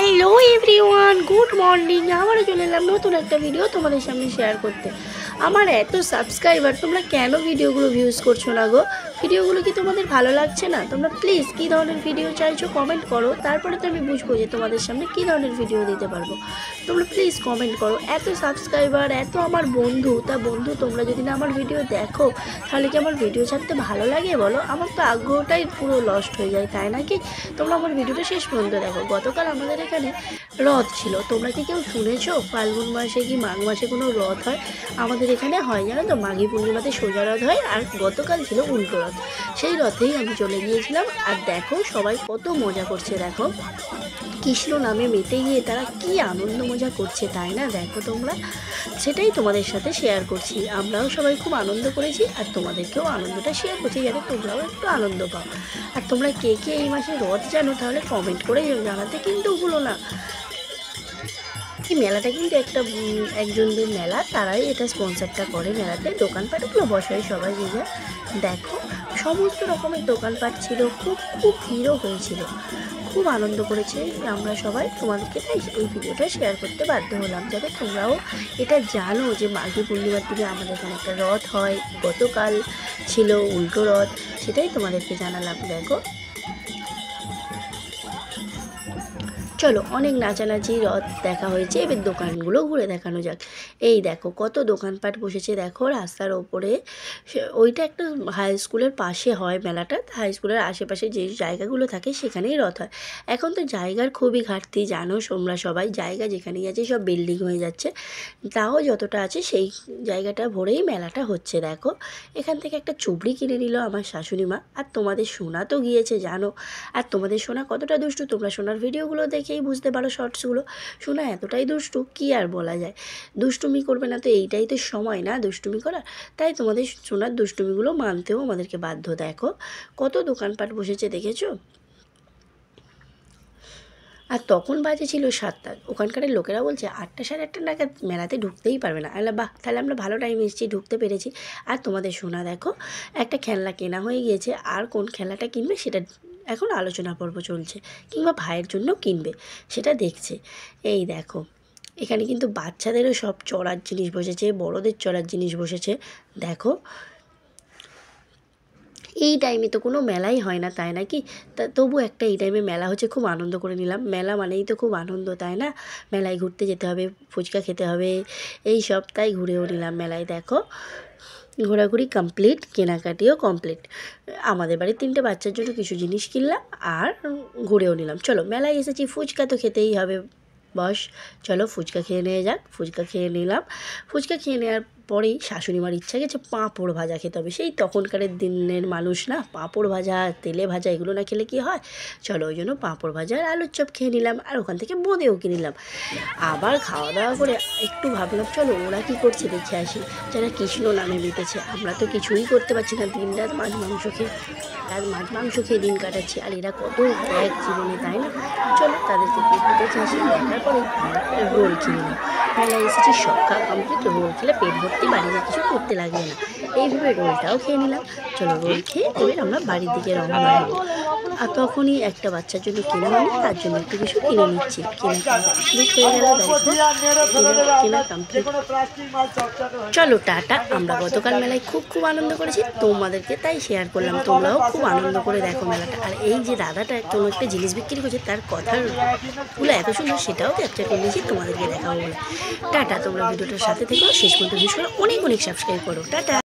Hello everyone, good morning. আবারও চলে এলাম নতুন একটা ভিডিও তোমাদের সামনে শেয়ার করতে। আমার এত সাবস্ক্রাইবার, তোমরা কেন ভিডিওগুলো ভিউজ করছো না গো? ভিডিওগুলো কি তোমাদের ভালো লাগছে না? তোমরা প্লিজ কী ধরনের ভিডিও চাইছো কমেন্ট করো, তারপরে তো আমি বুঝবো যে তোমাদের সামনে কী ধরনের ভিডিও দিতে পারবো। তোমরা প্লিজ কমেন্ট করো। এত সাবস্ক্রাইবার, এত আমার বন্ধু, বন্ধু তোমরা যদি না আমার ভিডিও দেখো তাহলে কি আমার ভিডিও ছাড়তে ভালো লাগে বলো? আমার তো আগ্রহটাই পুরো লস্ট হয়ে যায়, তাই নাকি? তোমরা আমার ভিডিওটা শেষ পর্যন্ত দেখো। গতকাল আমাদের এখানে রথ ছিল, তোমরা কি কেউ শুনেছো ফাল্গুন মাসে কি মাঘ মাসে কোনো রথ হয়? আমাদের এখানে হয়, জানো তো, মাঘী পূর্ণিমাতে সোজা রথ হয়, আর গতকাল ছিল উল্টো রথ। সেই রথেই আমি চলে গিয়েছিলাম। আর দেখো সবাই কত মজা করছে, দেখো কৃষ্ণ নামে মেতে গিয়ে তারা কি আনন্দ মজা করছে, তাই না? দেখো তোমরা, সেটাই তোমাদের সাথে শেয়ার করছি। আমরাও সবাই খুব আনন্দ করেছি, আর তোমাদেরকেও আনন্দটা শেয়ার করছি যাতে তোমরাও একটু আনন্দ পাও। আর তোমরা কে কে এই মাসে রথ জানো তাহলে কমেন্ট করে জানাতে কিন্তু ভুলো না। এই মেলাটা কিন্তু একজনদের মেলা, তারাই এটা স্পন্সারটা করে। মেলাতে দোকানপাটগুলো বসায় সবাই যে দেখো, সমস্ত রকমের দোকানপাট ছিল, খুব খুব ভিড়ও হয়েছিল, খুব আনন্দ করেছে আমরা সবাই। তোমাদেরকে তাই এই ভিডিওটা শেয়ার করতে বাধ্য হলাম যাতে তোমরাও এটা জানো যে মাঘী পূর্ণিমার দিনে আমাদের এখানে একটা রথ হয়। গতকাল ছিল উল্টো রথ, সেটাই তোমাদেরকে জানালাম। দেখো চলো, অনেক নাচানাচি রথ দেখা হয়েছে, এবার দোকানগুলো ঘুরে দেখানো যাক। এই দেখো কত দোকানপাট বসেছে, দেখো রাস্তার ওপরে। ওইটা একটা হাই স্কুলের পাশে হয় মেলাটা, হাই স্কুলের আশেপাশে যে জায়গাগুলো থাকে সেখানেই রথ হয়। এখন তো জায়গার খুবই ঘাটতি, জানো তোমরা সবাই, জায়গা যেখানেই আছে সব বিল্ডিং হয়ে যাচ্ছে। তাও যতটা আছে সেই জায়গাটা ভরেই মেলাটা হচ্ছে। দেখো এখান থেকে একটা চুবড়ি কিনে নিল আমার শাশুড়ি মা। আর তোমাদের সোনা তো গিয়েছে জানো, আর তোমাদের সোনা কতটা দুষ্টু তোমরা সোনার ভিডিওগুলো দেখেই বুঝতে পারো, শর্টসগুলো। সোনা এতটাই দুষ্টু, কি আর বলা যায়। দুষ্টুমি করবে না তো, এইটাই তো সময় না দুষ্টুমি করার, তাই তোমাদের সোনার দুষ্টুমিগুলো মানতেও আমাদেরকে বাধ্য। দেখো কত দোকানপাট বসেছে, দেখেছো? আর তখন বাজে ছিল 7টা। ওখানকার লোকেরা বলছে 8টা সাড়ে 8টা নাগাদ মেলাতে ঢুকতেই পারবে না। আরে বাহ, তাহলে আমরা ভালো টাইমে এসেছি, ঢুকতে পেরেছি। আর তোমাদের সোনা দেখো একটা খেলনা কেনা হয়ে গিয়েছে, আর কোন খেলনাটা কিনবে সেটা এখন আলোচনা পর্ব চলছে, কিংবা ভাইয়ের জন্য কিনবে সেটা দেখছে। এই দেখো এখানে কিন্তু বাচ্চাদেরও সব চড়ার জিনিস বসেছে, বড়দের চড়ার জিনিস বসেছে। দেখো এই টাইমে তো কোনো মেলাই হয় না, তাই নাকি? তবু একটা এই টাইমে মেলা হচ্ছে, খুব আনন্দ করে নিলাম। মেলা মানেই তো খুব আনন্দ, তাই না? মেলায় ঘুরতে যেতে হবে, ফুচকা খেতে হবে, এই সব, তাই ঘুরেও নিলাম মেলায়। দেখো ঘোরাঘুরি কমপ্লিট, কেনাকাটিও কমপ্লিট। আমাদের বাড়ির 3টে বাচ্চার জন্য কিছু জিনিস কিনলাম আর ঘুরেও নিলাম। চলো মেলায় এসেছি, ফুচকা তো খেতেই হবে, বস চলো ফুচকা খেয়ে নেওয়া যাক। ফুচকা খেয়ে নিলাম। ফুচকা খেয়ে নেওয়ার পরেই শাশুড়িমার ইচ্ছা গেছে পাঁপড় ভাজা খেতে হবে। সেই তখনকারের দিনের মানুষ না, পাঁপড় ভাজা, তেলে ভাজা এগুলো না খেলে কি হয়? চলো ওই জন্য পাঁপড় ভাজা আর আলুর চপ খেয়ে নিলাম, আর ওখান থেকে বোঁদেও কিনে নিলাম। আবার খাওয়া দাওয়া করে একটু ভাবলাম চলো ওরা কী করছে দেখে আসি, যারা কৃষ্ণ নামে মেতেছে। আমরা তো কিছুই করতে পারছি না, দিন রাত মাছ মাংস খেয়ে দিন কাটাচ্ছি, আর এরা কত এক জীবনে, তাই না? চলো তাদেরকে দেখে আসি। দেখার পরে রোল কিনে নিই। মেলায় এসেছি, সব খাওয়া কমপ্লিট, রোল খেলে পেট ভর্তি, বাড়িতে কিছু করতে লাগবে না। এইভাবে রোলটাও খেয়ে নিলাম। চলো রোল খেয়ে এবার আমরা বাড়ির দিকে রওনা হব। আর তখনই একটা বাচ্চার জন্য কেনা হয়নি, তার জন্য একটু কিছু কিনে নিচ্ছি। কেনা কমপ্লিট হয়ে গেল, কেনা কমপ্লিট। চলো টাটা। আমরা গতকাল মেলায় খুব খুব আনন্দ করেছি, তোমাদেরকে তাই শেয়ার করলাম। তোমরাও খুব আনন্দ করে দেখো মেলাটা। আর এই যে দাদাটা কোনো একটা জিনিস বিক্রি করছে, তার কথাগুলো এত সুন্দর, সেটাও ক্যাপচার করে নিয়েছি তোমাদেরকে দেখাবো বলে। টাটা, তোমরা ভিডিওটার সাথে থেকো শেষ পর্যন্ত, বিশেষ করে অনেক অনেক সাবস্ক্রাইব করো। টাটা।